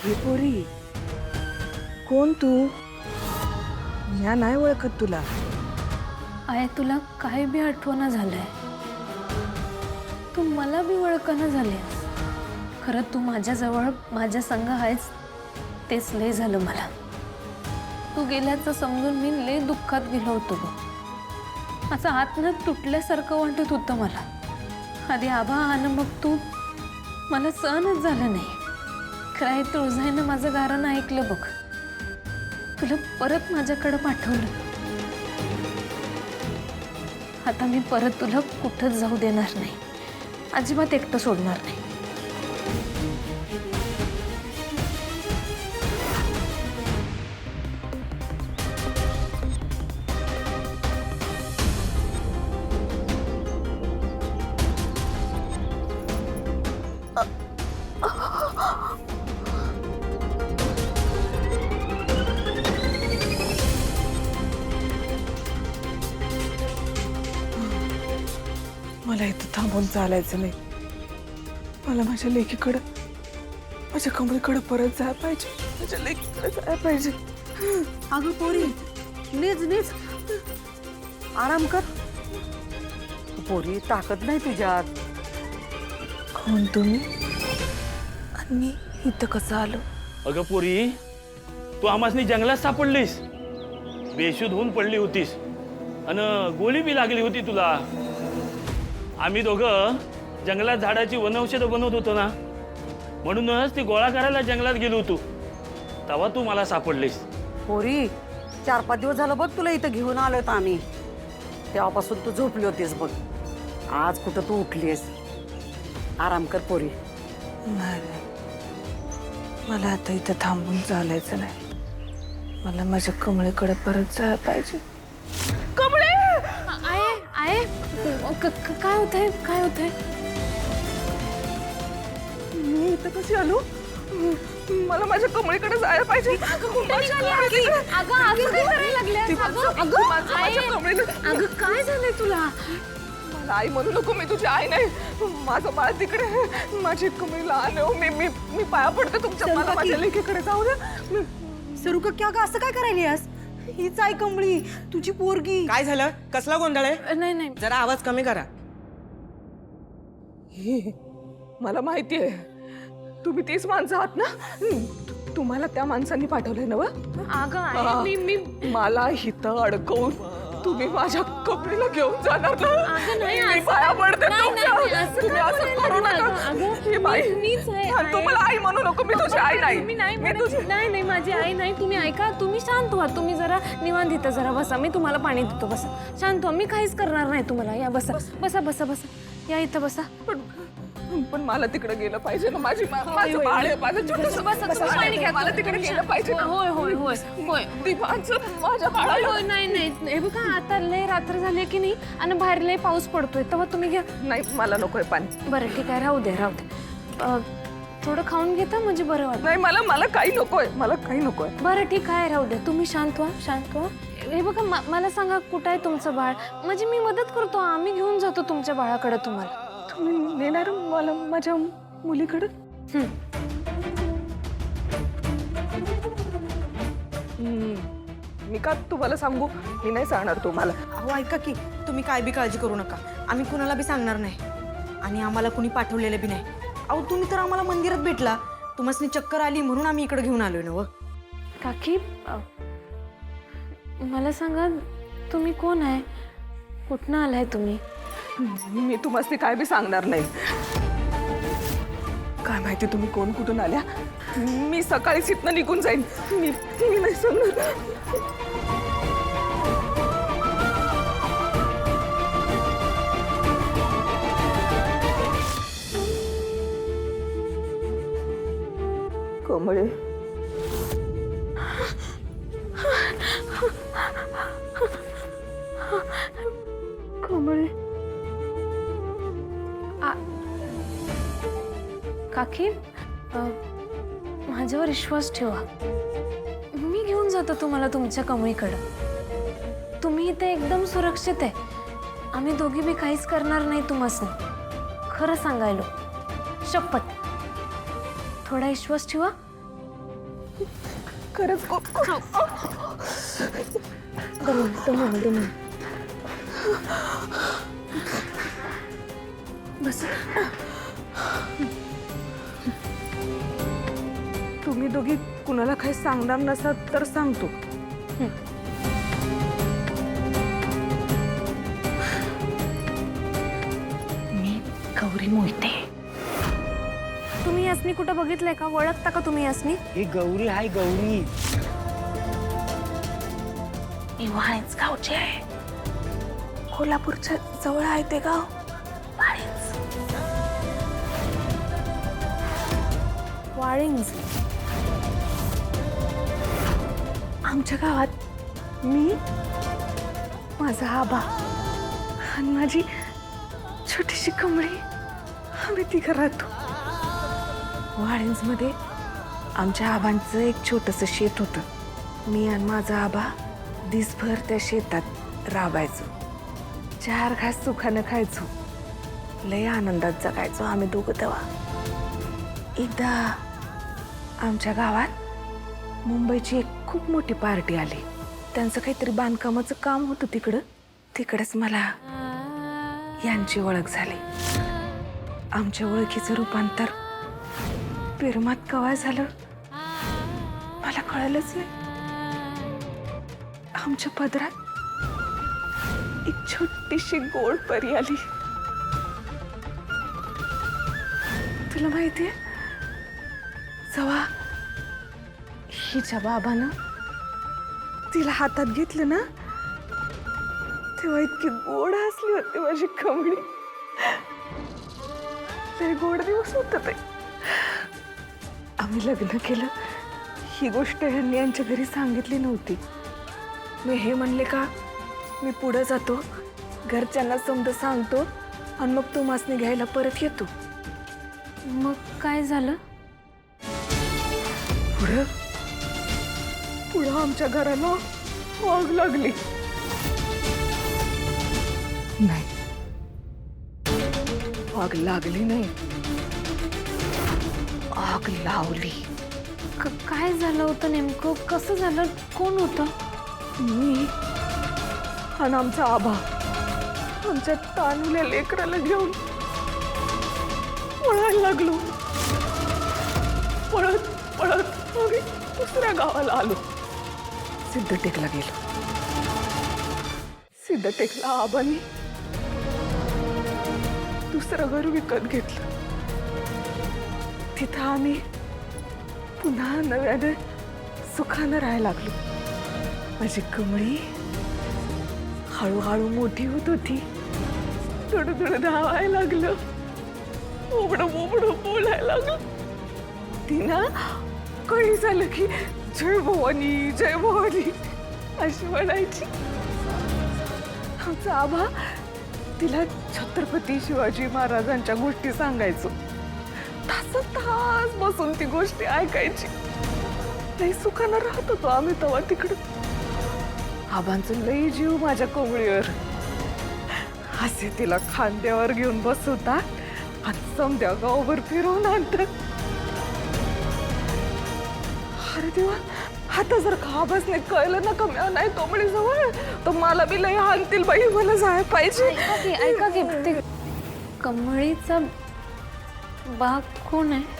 हे पोरी कोण तू? या नाही ओळखत तुला. आय तुला काय बी आठवणं झालंय. तू मला बी ओळखणं झालीस. खरं तू माझ्याजवळ माझ्या संग आहेस तेच लय झालं मला. तू गेल्याचं समजून मी लय दुःखात गेलो होतो बघ. असं आतनं तुटल्यासारखं वाटत होतं मला. आधी आभा आलं मग तू. मला सहनच झालं नाही. खरं तुळजाईनं माझं गाणं ऐकलं बघ. तुला परत माझ्याकडे पाठवलं. आता मी परत तुला कुठंच जाऊ देणार नाही. अजिबात एकटं सोडणार नाही. मला इथं थांबून चालायचं नाही. मला माझ्या लेकीकडं माझ्या कमळीकडे परत जायला पाहिजे. माझ्या लेकीकडे जायला पाहिजे. अगं पोरी नीज नीज आराम कर. पोरी ताकद नाही तुझ्यात. कोण तुम्ही आणि इथं कसं आलो? अगं पोरी, तू आमासनी जंगलात सापडलीस. बेशुद्ध होऊन पडली होतीस आणि गोळी बी लागली होती तुला. आम्ही दोघं जंगलात झाडाची वनौषधं बनवत होतो ना, म्हणूनच ती गोळा करायला जंगलात गेलो होतो. तेव्हा तू मला सापडलीस. पोरी 4-5 दिवस झालं बघ तुला इथं घेऊन आलोय आम्ही. तेव्हापासून तू झोपली होतीस बघ. आज कुठं तू उठलीस. आराम कर पोरी. नाही, मला आता इथं थांबून चालायचं नाही. मला माझ्या कमळीकडे परत जायला पाहिजे. कमळे! आय काय होतंय? काय होतंय? मी इथं कशी आलो? मला माझ्या कमळीकडे जायला पाहिजे. अगं काय झालंय तुला? मला आई म्हणू नको. मी तुझी आई नाही. माझं बाळ तिकडे. माझी कमळी लहान आहे. मी मी मी पाया पडते तुमच्या. मला माझ्या लेकीकडे जाऊ द्या. सरुका क्या ग असं काय करायलीस? हीच आई कमळी तुझी पोरगी. काय झालं? कसला गोंधळ आहे? नाही नाही जरा आवाज कमी करा. मला माहिती आहे तुम्ही तीच माणसं आहात ना. तुम्हाला त्या माणसांनी पाठवलंय ना? अगं आई, मी मला हिथं अडकवून तुम्ही माझ्या कमळीला घेऊन जाणार ना? अगं नाही, मी असं- पाया पडते नाही, तुमच्या. नाही, असं तुम्ही काय असं बोलायला करू लागलं? नका. अगं, ही बाई मीच आहे, आणि तू आई. मला आई म्हणू नको. मी तुझी आई नाही. मी नाही मी तुझी. नाही नाही माझी आई नाही. तुम्ही ऐका. तुम्ही शांत व्हा. तुम्ही जरा निवांत इथं जरा बसा. मी तुम्हाला पाणी देतो. बसा शांत व्हा. मी काहीच करणार नाही तुम्हाला. या बसा बसा बसा बसा. या इथं बसा. पण मला तिकडे गेलं पाहिजे ना. माझं बाळ आहे. माझं छोटंसं पाणी घ्या. मला तिकडे गेलं पाहिजे ना. होय होय होय होय ती माणसं माझ्या होय बाळाला. होय नाही नाही हे बघा आता लय रात्र झाली की नाही आणि बाहेर लय पाऊस पडतोय तेव्हा तुम्ही घ्या. नाही मला नकोय पाणी. बरं ठीक आहे राहू दे राहू दे. थोडं खाऊन घेता म्हणजे बरं वाटतं. नाही मला काही नकोय. मला काही नकोय. बरं ठीक आहे राहू दे. तुम्ही शांत व्हा शांत व्हा. हे बघा मला सांगा कुठं आहे तुमचं बाळ. म्हणजे मी मदत करतो. आम्ही घेऊन जातो तुमच्या बाळाकडे तुम्हाला. तुम्ही नेणार मला माझ्या मुलीकडे? मी का तुम्हाला सांगू? मी नाही सांगणार तुम्हाला. अहो ऐका की, तुम्ही काय बी काळजी करू नका. आम्ही कुणाला बी सांगणार नाही आणि आम्हाला कुणी पाठवलेलं बी नाही. अहो तुम्ही तर आम्हाला मंदिरात भेटला. तुम्हाला चक्कर आली म्हणून आम्ही इकडे घेऊन आलोय ना. काकी मला सांगा तुम्ही कोण आहे? कुठनं आलाय तुम्ही? मी तुम्हाला काय बी सांगणार नाही. काय माहिती तुम्ही कोण कुठून आल्या. मी सकाळीच इथनं निघून जाईन. मी नाही सांगणार. कमळे कमळे काकी माझ्यावर विश्वास ठेवा. मी घेऊन जातो तुम्हाला तुमच्या कमळीकडं. तुम्ही इथे एकदम सुरक्षित आहे. आम्ही दोघी बी काहीच करणार नाही तुम्हाला. खरं सांगायलो शपथ. थोडा विश्वास ठेवा. खरंच दमून बस तुम्ही दोघी कुणाला काही सांगणार नसाल तर सांगतो. मी गौरी मोहिते. तुम्ही यासनी कुठं बघितलंय का? ओळखता का तुम्ही यासनी? ही गौरी हाय गौरी. मी वाळींच गावची आहे. कोल्हापूरच्या जवळ आहे ते गाव वाळींच. वाळींच. आमच्या गावात मी, माझा आबा आणि माझी छोटीशी कमळी आम्ही तिघं राहतो. वाळिंजमध्ये आमच्या आबांचं एक छोटंसं शेत होतं. मी आणि माझा आबा दिसभर त्या शेतात राबायचो. 4 घास सुखानं खायचो. लय आनंदात जगायचो आम्ही दोघं तेव्हा. एकदा आमच्या गावात मुंबईची एक खूप मोठी पार्टी आली. त्यांचं काहीतरी बांधकामाचं काम होतं तिकडं. तिकडंच मला यांची ओळख झाली. आमच्या ओळखीचं रूपांतर प्रेमात कवा झालं मला कळलंच नाही. आमच्या पदरात एक छोटीशी गोड परी आली. तुला माहितीये, जेव्हा हिच्या बाबानं तिला हातात घेतलं ना, तेव्हा इतकी गोड हसली होती माझी कमळी. लय गोड दिवस होत ते. आम्ही लग्न केलं ही गोष्ट ह्यांनी यांच्या घरी सांगितली नव्हती. मी हे म्हणले का मी पुढे जातो, घरच्यांना समजा सांगतो आणि मग तो मासनी घ्यायला परत येतो. मग काय झालं? पुढं पुढं आमच्या घराला आग लागली. नाही, आग लागली नाही, आग लावली. काय झालं होतं नेमकं? कसं झालं? कोण होतं? मी आणि आमचा आबा आमच्या तानुल्या लेकराला घेऊन पळायला लागलो. पळत पळत आम्ही दुसऱ्या गावाला आलो. सिद्धटेकला गेलो. सिद्धटेकला आबानी दुसरं घर विकत घेतलं. तिथं आम्ही पुन्हा नव्याने सुखानं राहायला लागलो. माझी कमळी हळूहळू मोठी होत होती. थोडं थोडं धावायला लागलं. मोबडं बोलायला लागलं. ती ना काही झालं की जय भवानी अशी म्हणायची. आमचा आबा तिला छत्रपती शिवाजी महाराजांच्या गोष्टी सांगायचो. तास बसून ती गोष्टी ऐकायची. लई सुखानं राहत होतो आम्ही तेव्हा तिकडं. आबांचं लई जीव माझ्या कोंबडीवर. असे तिला खांद्यावर घेऊन बसवतात आणि समद्या गावभर फिरवून आणतात. अरे देवा, आता जर का आबासने कळलं ना का नाही कोंबडी जवळ, तर मला बी लई हाणतील बाई. मला जायला पाहिजे. ऐका की ते कमळीचा बाप कोण आहे?